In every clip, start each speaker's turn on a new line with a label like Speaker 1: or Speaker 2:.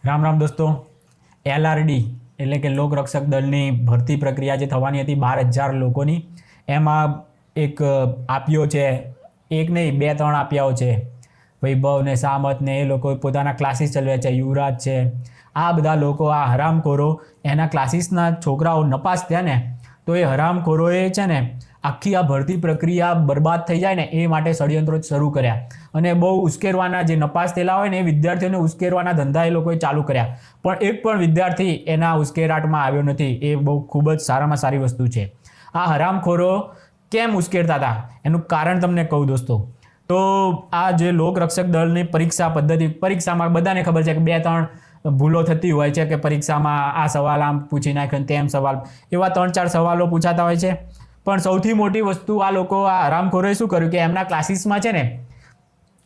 Speaker 1: રામ રામ દોસ્તો. LRD એટલે કે લોકરક્ષક દળની ભરતી પ્રક્રિયા જે થવાની હતી 12,000 લોકોની, એમાં એક આપ્યો છે, એક નહીં 2-3 આપ્યાઓ છે. વૈભવ ને સામત ને એ લોકો પોતાના ક્લાસીસ ચલાવે છે. યુવરાજ છે, આ બધા લોકો, આ હરામખોરો એના ક્લાસીસના છોકરાઓ નપાસ થયા ને, તો એ હરામખોરોએ છે ને આખી આ ભરતી પ્રક્રિયા બરબાદ થઈ જાય ને એ માટે ષડયંત્રો શરૂ કર્યા અને બહુ ઉશ્કેરવાના, જે નપાસ થયેલા હોય ને એ વિદ્યાર્થીઓને ઉશ્કેરવાના ધંધા એ લોકોએ ચાલુ કર્યા. પણ એક પણ વિદ્યાર્થી એના ઉશ્કેરાટમાં આવ્યો નથી. એ બહુ ખૂબ જ સારામાં સારી વસ્તુ છે. આ હરામખોરો કેમ ઉશ્કેરતા હતા એનું કારણ તમને કહું દોસ્તો. તો આ જે લોકરક્ષક દળની પરીક્ષા પદ્ધતિ, પરીક્ષામાં બધાને ખબર છે કે 2-3 ભૂલો થતી હોય છે, કે પરીક્ષામાં આ સવાલ આમ પૂછી નાખ્યો, તેમ સવાલ, એવા 3-4 સવાલો પૂછાતા હોય છે. પણ સૌથી મોટી વસ્તુ આ લોકો, આ હરામખોરોએ શું કર્યું કે એમના ક્લાસીસમાં છે ને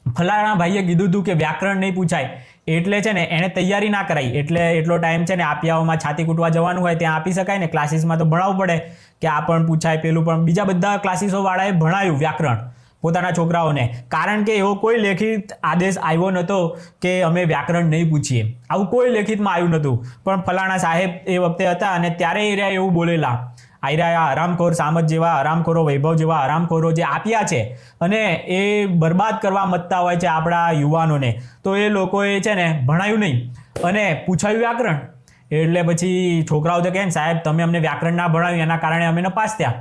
Speaker 1: ફલાણા ભાઈએ કીધું હતું કે વ્યાકરણ નહીં પૂછાય, એટલે છે ને એણે તૈયારી ના કરાઈ. એટલે એટલો ટાઈમ છે ને આપિયાઓમાં છાતી કૂટવા જવાનું હોય ત્યાં આપી શકાય ને, ક્લાસીસમાં તો ભણાવવું પડે કે આ પણ પૂછાય, પેલું પણ. બીજા બધા ક્લાસીસો વાળાએ ભણાયું વ્યાકરણ પોતાના છોકરાઓને, કારણ કે એવો કોઈ લેખિત આદેશ આવ્યો નહોતો કે અમે વ્યાકરણ નહીં પૂછીએ. આવું કોઈ લેખિતમાં આવ્યું નહોતું. પણ ફલાણા સાહેબ એ વખતે હતા અને ત્યારે એ એવું બોલેલા. આયરા હરામખોર સામત જેવા હરામખોરો, વૈભવ જેવા હરામખોરો જે આપ્યા છે અને એ બરબાદ કરવા મતતા હોય છે આપણા યુવાનોને, તો એ લોકોએ છે ને ભણાયું નહીં અને પૂછાયું વ્યાકરણ. એટલે પછી છોકરાઓ તો કહે ને, સાહેબ તમે અમને વ્યાકરણ ના ભણાવ્યું, એના કારણે અમે નપાસ થયા.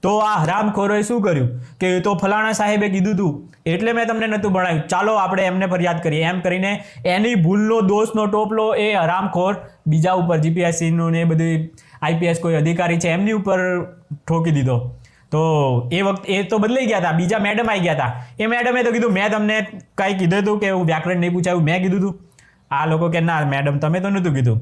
Speaker 1: તો આ હરામખોરોએ શું કર્યું કે એ તો ફલાણા સાહેબે કીધું હતું એટલે મેં તમને નહોતું ભણાવ્યું, ચાલો આપણે એમને ફરિયાદ કરીએ. એમ કરીને એની ભૂલનો દોષનો ટોપલો એ હરામખોર બીજા ઉપર, GPSCનું ને એ બધી IPS કોઈ અધિકારી છે એમની ઉપર ઠોકી દીધો. તો એ વખતે એ તો બદલાઈ ગયા હતા, બીજા મેડમ આવી ગયા હતા. એ મેડમે તો કીધું મેં તમને કંઈ કીધું હતું કે હું વ્યાકરણ નહીં પૂછાયું, મેં કીધું હતું. આ લોકો કે ના મેડમ તમે તો નહોતું કીધું.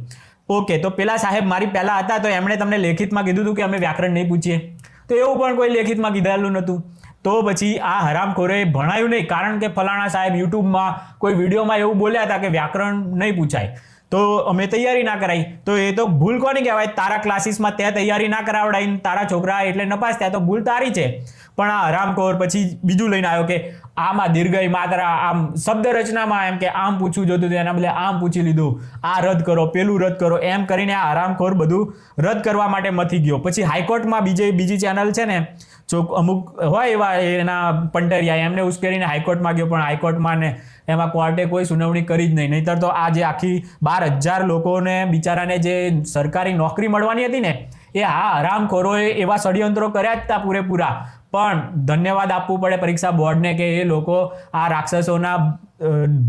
Speaker 1: ઓકે, તો પેલા સાહેબ મારી પહેલાં હતા તો એમણે તમને લેખિતમાં કીધું હતું કે અમે વ્યાકરણ નહીં પૂછીએ, તો એવું પણ કોઈ લેખિતમાં કીધેલું નહોતું. તો પછી આ હરામખોરે ભણાયું નહીં, કારણ કે ફલાણા સાહેબ યુટ્યુબમાં કોઈ વિડીયોમાં એવું બોલ્યા હતા કે વ્યાકરણ નહીં પૂછાય, તો અમે તૈયારી ના કરાઈ. તો એ તો ભૂલ કોની કહેવાય? તારા ક્લાસીસમાં તે તૈયારી ના કરાવડાવીને તારા છોકરા એટલે નપાસ થયા, તો ભૂલ તારી છે. પણ આ હરામખોર પછી બીજું લઈને આવ્યો કે આમાં દીર્ઘઈ માત્રા, આમ શબ્દ રચનામાં એમ કે આમ પૂછવું જોતું હતું, એના બદલે આમ પૂછી લીધું, આ રદ કરો, પેલું રદ કરો, એમ કરીને આ હરામખોર બધું રદ કરવા માટે મથી ગયો. પછી હાઈકોર્ટમાં બીજી ચેનલ છે ને, અમુક હોય એવા એના પંટરિયા, એમને ઉશ્કેરીને હાઈકોર્ટમાં ગયો. પણ હાઈકોર્ટમાં ને એમાં કોર્ટે કોઈ સુનાવણી કરી જ નહીં. નહીંતર તો આ જે આખી 12,000 લોકોને બિચારાને જે સરકારી નોકરી મળવાની હતી ને, એ આ હરામખોરોએ એવા ષડયંત્રો કર્યા જ હતા પૂરેપૂરા. પણ ધન્યવાદ આપવું પડે પરીક્ષા બોર્ડને કે એ લોકો આ રાક્ષસોના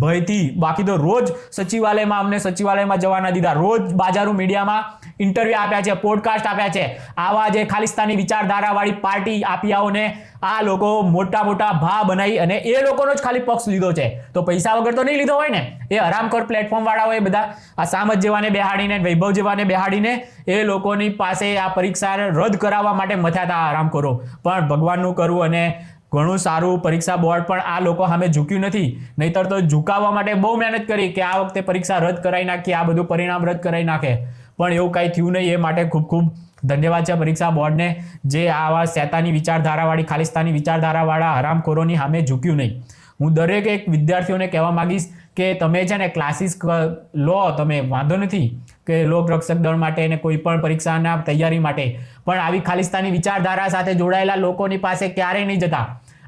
Speaker 1: ભયથી, બાકી તો રોજ સચિવાલયમાં અમને સચિવાલયમાં જવાના દીધા, રોજ બાજારું મીડિયામાં ઇન્ટરવ્યૂ આપ્યા છે, પોડકાસ્ટ આપ્યા છે. આવા જે ખાલિસ્તાની વિચારધારાવાળી પાર્ટી આપિયાઓને આ લોકો મોટા મોટા ભા બનાવી અને એ લોકોનો જ ખાલી પક્ષ લીધો છે. તો પૈસા વગર તો નહીં લીધો હોય ને. એ હરામખોર પ્લેટફોર્મ વાળાઓએ બધા આ સામત જેવાને બેહાડીને, વૈભવ જેવાને બેહાડીને એ લોકોની પાસે આ પરીક્ષા રદ કરાવવા માટે મથ્યા હતા હરામખોરો. પણ ભગવાનનું કરવું અને ઘણું સારું, પરીક્ષા બોર્ડ પણ આ લોકો સામે ઝૂક્યું નથી. નહીતર તો ઝુકાવવા માટે બહુ મહેનત કરી કે આ વખતે પરીક્ષા રદ કરાવી નાખીએ, આ બધું પરિણામ રદ કરાવી નાખે. પણ એવું કાંઈ થયું નહીં. એ માટે ખૂબ ખૂબ ધન્યવાદ છે પરીક્ષા બોર્ડને, જે આવા શેતાની વિચારધારાવાળી, ખાલિસ્તાની વિચારધારાવાળા હરામખોરોની સામે ઝૂક્યું નહીં. હું દરેક એક વિદ્યાર્થીઓને કહેવા માંગીશ કે તમે છે ને ક્લાસીસ લો, તમે વાંધો નથી કે લોકરક્ષક દળ માટે ને કોઈ પણ પરીક્ષાના તૈયારી માટે, પણ આવી ખાલિસ્તાની વિચારધારા સાથે જોડાયેલા લોકોની પાસે ક્યારેય નહીં જતા.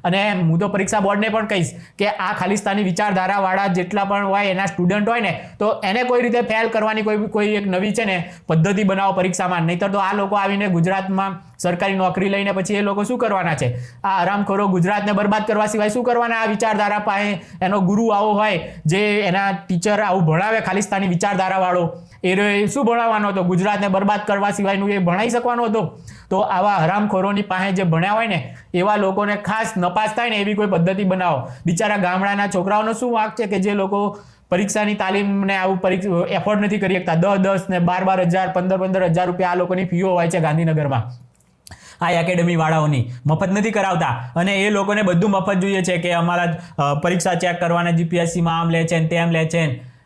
Speaker 1: અને હું તો પરીક્ષા બોર્ડને પણ કહીશ કે આ ખાલિસ્તાની વિચારધારાવાળા જેટલા પણ હોય એના સ્ટુડન્ટ હોય ને, તો એને કોઈ રીતે ફેલ કરવાની કોઈ એક નવી છે ને પદ્ધતિ બનાવો પરીક્ષામાં. નહીંતર તો આ લોકો આવીને ગુજરાતમાં સરકારી નોકરી લઈને પછી એ લોકો શું કરવાના છે? આ હરામખોરો ગુજરાતને બરબાદ કરવા સિવાય શું કરવાના? આ વિચારધારા પાસે એનો ગુરુ આવો હોય, જે એના ટીચર આવું ભણાવે ખાલિસ્તાની વિચારધારાવાળો, એ શું ભણાવવાનો હતો? ગુજરાતને બરબાદ કરવા સિવાયનું એ ભણાવી શકવાનો હતો? તો આવા હરામખોરોની પાસે જે ભણ્યા હોય ને એવા લોકોને ખાસ નપાસ થાય ને એવી કોઈ પદ્ધતિ બનાવો. બિચારા ગામડાના છોકરાઓનો શું વાંક છે કે જે લોકો પરીક્ષાની તાલીમને આવું એફોર્ડ નથી કરી શકતા? 10,000 ને 12,000, 15,000 રૂપિયા આ લોકોની ફીઓ હોય છે ગાંધીનગરમાં. આ એકેડમી વાળાઓની મફત નથી કરાવતા અને એ લોકોને બધું મફત જોઈએ છે કે અમારા પરીક્ષા ચેક કરવાના GPSCમાં આમ લે છે ને તેમ લે છે.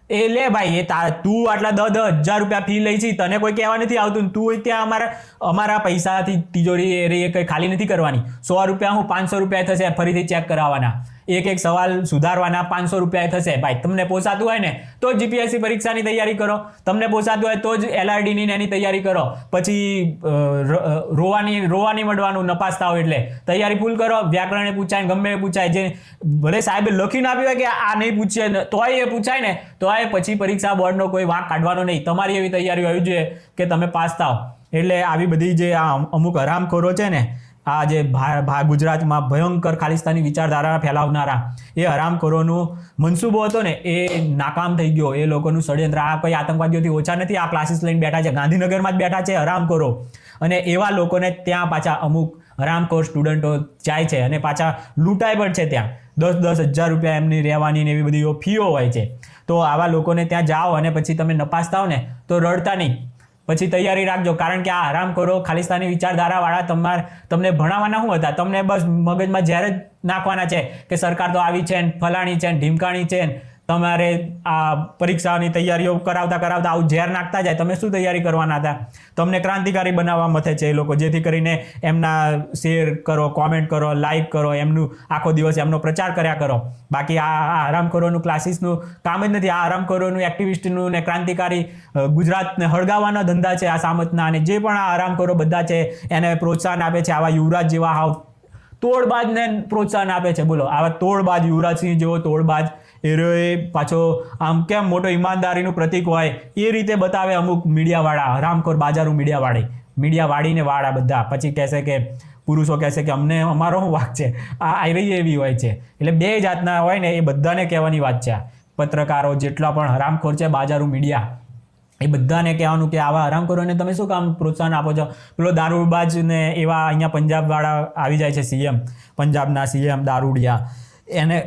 Speaker 1: એ લે ભાઈ, તું આટલા 10,000 રૂપિયા ફી લઈ છે, તને કોઈ કહેવા નથી આવતું. તું ત્યાં અમારા પૈસાથી તિજોરી એ કંઈ ખાલી નથી કરવાની. 100 રૂપિયા હું 500 રૂપિયા થશે ફરીથી ચેક કરાવવાના. એક સવાલ સુધારવાના 500 રૂપિયા થશે. ભાઈ તમને પોસાતું હોય ને તો જ જીપીએસસી પરીક્ષાની તૈયારી કરો, તમને પોસાતું હોય તો જ LRDની એની તૈયારી કરો. પછી રોવાની મળવાનું નપાસ થાવ એટલે તૈયારી ફૂલ કરો. વ્યાકરણે પૂછાય, ગમે એ પૂછાય, જે ભલે સાહેબે લખીને આપ્યું હોય કે આ નહીં પૂછે તોય એ પૂછાય ને તોય પછી પરીક્ષા બોર્ડનો કોઈ વાંક કાઢવાનો નહીં. તમારી એવી તૈયારી હોવી જોઈએ કે તમે પાસ થાવ. એટલે આવી બધી જે આ અમુક હરામખોરો છે ને, આ જે ગુજરાતમાં ભયંકર ખાલિસ્તાની વિચારધારા ફેલાવનારા, એ હરામખોરોનું મનસૂબો હતો ને એ નાકામ થઈ ગયો. એ લોકોનું ષડયંત્ર, આ કોઈ આતંકવાદીઓથી ઓછા નથી. આ ક્લાસીસ લઈને બેઠા છે, ગાંધીનગરમાં જ બેઠા છે હરામખોરો. અને એવા લોકોને ત્યાં પાછા અમુક હરામખોર સ્ટુડન્ટો જાય છે અને પાછા લૂંટાય પણ છે. ત્યાં 10,000 રૂપિયા એમની રહેવાની ને એવી બધી ફીઓ હોય છે. તો આવા લોકોને ત્યાં જાઓ અને પછી તમે નપાસ થાવ ને તો રડતા નહીં, પછી તૈયારી રાખજો. કારણ કે આ હરામખોરો ખાલિસ્તાની વિચારધારાવાળા તમને ભણાવવાના શું હતા? તમને બસ મગજમાં જ્યારે જ નાખવાના છે કે સરકાર તો આવી છે ને ફલાણી છે ને ઢીમકાણી છે ને તમારે આ પરીક્ષાની તૈયારીઓ કરાવતા આવું ઝેર નાખતા જાય. તમે શું તૈયારી કરવાના હતા? તમને ક્રાંતિકારી બનાવવા મથે છે એ લોકો, જેથી કરીને એમના શેર કરો, કોમેન્ટ કરો, લાઈક કરો, એમનું આખો દિવસ એમનો પ્રચાર કર્યા કરો. બાકી આ હરામખોરોનું ક્લાસીસનું કામ જ નથી. આ હરામખોરોનું એક્ટિવિસ્ટનું ને ક્રાંતિકારી ગુજરાતને હળગાવવાના ધંધા છે આ સામતના. અને જે પણ આ હરામખોરો બધા છે એને પ્રોત્સાહન આપે છે. આવા યુવરાજ જેવા હાવ તોડબાજને પ્રોત્સાહન આપે છે. બોલો, આવા તોડબાજ યુવરાજસિંહ જેવો તોડબાજ એ પાછો આમ કેમ મોટો ઈમાનદારીનું પ્રતીક હોય એ રીતે બતાવે અમુક મીડિયાવાળા, હરામખોર બાજારું મીડિયાવાળીને વાળા બધા. પછી કહેશે કે પુરુષો કહેશે કે અમને અમારો શું વાંક છે. આ આયરી એવી હોય છે. એટલે બે જાતના હોય ને એ બધાને કહેવાની વાત છે. પત્રકારો જેટલા પણ હરામખોર છે, બાજારું મીડિયા, એ બધાને કહેવાનું કે આવા હરામખોરોને તમે શું કામ પ્રોત્સાહન આપો છો? પેલો દારૂબાજ ને એવા અહીંયા પંજાબવાળા આવી જાય છે, સીએમ, પંજાબના સીએમ દારૂડિયા, એને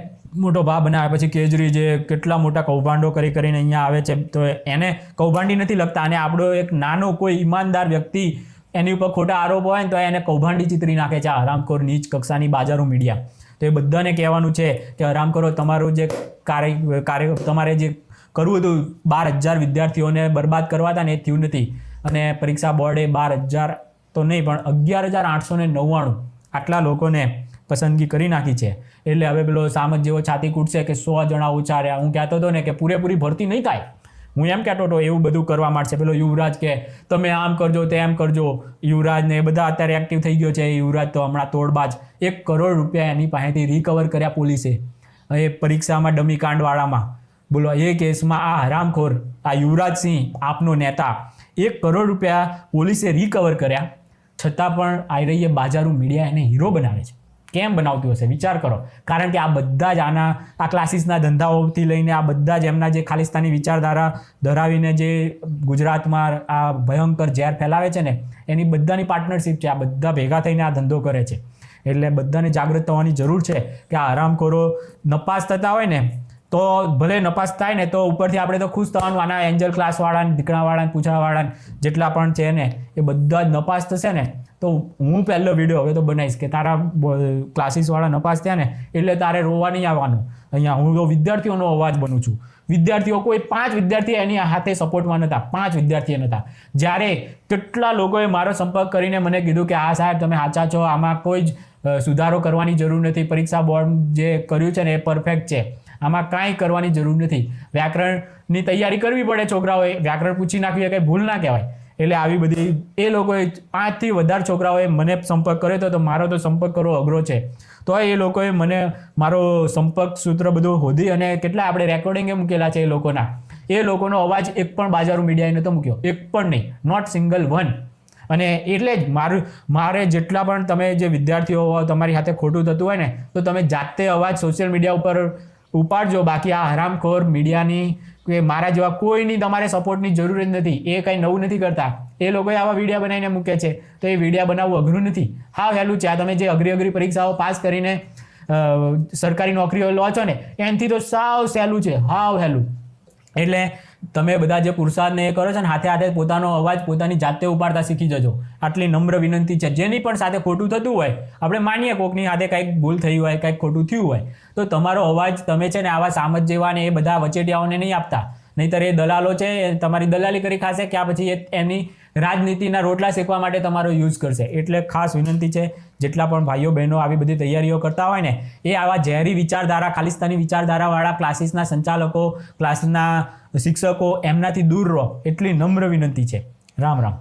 Speaker 1: મોટો ભાવ બનાવે. પછી કેજરી જે કેટલા મોટા કૌભાંડો કરીને અહીંયા આવે છે, તો એને કૌભાંડી નથી લગતા. અને આપણો એક નાનો કોઈ ઈમાનદાર વ્યક્તિ એની ઉપર ખોટા આરોપ હોય ને તો એને કૌભાંડી ચિતરી નાખે છે આ હરામખોર નીચ કક્ષાની બાજારું મીડિયા. તો એ બધાને કહેવાનું છે કે હરામખોરો, તમારું જે કાર્ય તમારે જે કરવું હતું 12,000 વિદ્યાર્થીઓને બરબાદ કરવા હતા ને એ થયું નથી. અને પરીક્ષા બોર્ડે 12,000 તો નહીં પણ 11,899 આટલા લોકોને પસંદગી કરી નાખી છે. એટલે હવે પેલો સામત જેવો છાતી કૂટશે કે 100 જણા ઓછા રહ્યા. હું કહેતો હતો ને કે પૂરેપૂરી ભરતી નહીં થાય, હું એમ કહેતો હતો એવું બધું કરવા માંડશે. પેલો યુવરાજ કે તમે આમ કરજો તેમ કરજો. યુવરાજ ને બધા અત્યારે એક્ટિવ થઈ ગયો છે. યુવરાજ તો હમણાં તોડબાજ, 1 કરોડ રૂપિયા એની પાસેથી રિકવર કર્યા પોલીસે એ પરીક્ષામાં ડમી કાંડવાળામાં. બોલો, એ કેસમાં આ હરામખોર, આ યુવરાજસિંહ આપનો નેતા, 1 કરોડ રૂપિયા પોલીસે રિકવર કર્યા. છતાં પણ આયરીએ બાજારું મીડિયા એને હીરો બનાવે છે. કેમ બનાવતું હશે વિચાર કરો. કારણ કે આ બધા જ આ ક્લાસીસના ધંધાઓથી લઈને આ બધા જ એમના જે ખાલિસ્તાની વિચારધારા ધરાવીને જે ગુજરાતમાં આ ભયંકર ઝેર ફેલાવે છે ને, એની બધાની પાર્ટનરશિપ છે. આ બધા ભેગા થઈને આ ધંધો કરે છે. એટલે બધાને જાગૃત થવાની જરૂર છે કે આ હરામખોરો નપાસ થતા હોય ને તો ભલે નપાસ થાય ને તો ઉપરથી આપણે તો ખુશ થવાનું. આના એન્જલ ક્લાસવાળાને, દીકરાવાળાને, પૂછાવાળાને જેટલા પણ છે ને એ બધા જ નપાસ થશે ને તો હું પહેલો વિડીયો હવે તો બનાવીશ કે તારા ક્લાસીસવાળા નપાસ થયા ને એટલે તારે રોવા નહીં આવવાનું. અહીંયા હું તો વિદ્યાર્થીઓનો અવાજ બનું છું. વિદ્યાર્થીઓ, કોઈ 5 વિદ્યાર્થી એની હાથે સપોર્ટમાં નહોતા, 5 વિદ્યાર્થી નહોતા. જ્યારે કેટલા લોકોએ મારો સંપર્ક કરીને મને કીધું કે હા સાહેબ તમે સાચા છો, આમાં કોઈ જ સુધારો કરવાની જરૂર નથી, પરીક્ષા બોર્ડ જે કર્યું છે ને એ પરફેક્ટ છે, આમાં કાંઈ કરવાની જરૂર નથી. વ્યાકરણની તૈયારી કરવી પડે છોકરાઓએ, વ્યાકરણ પૂછી નાખ્યું એ કંઈ ભૂલ ના કહેવાય. એટલે આવી બધી એ લોકોએ 5 થી વધારે છોકરાઓએ મને સંપર્ક કર્યો હતો. તો મારો તો સંપર્ક કરવો અઘરો છે. તો એ લોકોએ મને મારો સંપર્ક સૂત્ર બધું શોધી અને કેટલા આપણે રેકોર્ડિંગ મૂકેલા છે એ લોકોનો અવાજ એક પણ બાજારું મીડિયાએ નહોતો મૂક્યો, એક પણ નહીં, નોટ સિંગલ વન. અને એટલે જ મારે જેટલા પણ તમે જે વિદ્યાર્થીઓ હો, તમારી સાથે ખોટું થતું હોય ને તો તમે જાતે અવાજ સોશિયલ મીડિયા ઉપર ઉપાડજો. બાકી આ હરામખોર મીડિયાની કે મારા જેવા કોઈની તમારે સપોર્ટની જરૂર જ નથી. એ કંઈ નવું નથી કરતા. એ લોકોએ આવા વિડીયા બનાવીને મૂકે છે. તો એ વિડીયા બનાવવું અઘરું નથી, હાવ હેલું છે. આ તમે જે અઘરી પરીક્ષાઓ પાસ કરીને સરકારી નોકરીઓ લો છો ને એનાથી તો સાવ સહેલું છે, હાવ હેલું. એટલે તમે બધા જે પુરુષાર્થને એ કરો છો ને હાથે હાથે પોતાનો અવાજ પોતાની જાતે ઉપાડતા શીખી જજો. આટલી નમ્ર વિનંતી છે. જેની પણ સાથે ખોટું થતું હોય, આપણે માનીએ કોકની સાથે કંઈક ભૂલ થઈ હોય, કંઈક ખોટું થયું હોય, તો તમારો અવાજ તમે છે ને આવા સામત જેવા ને એ બધા વચેટિયાઓને નહીં આપતા. નહીંતર એ દલાલો છે, તમારી દલાલી કરી ખાશે કે આ પછી એની રાજનીતિના રોટલા શેકવા માટે તમારો યુઝ કરશે. એટલે ખાસ વિનંતી છે, જેટલા પણ ભાઈઓ બહેનો આવી બધી તૈયારીઓ કરતા હોય ને એ આવા ઝેરી વિચારધારા, ખાલિસ્તાની વિચારધારાવાળા ક્લાસીસના સંચાલકો, ક્લાસના શિક્ષકો એમનાથી દૂર રહો એટલી નમ્ર વિનંતી છે. રામ રામ.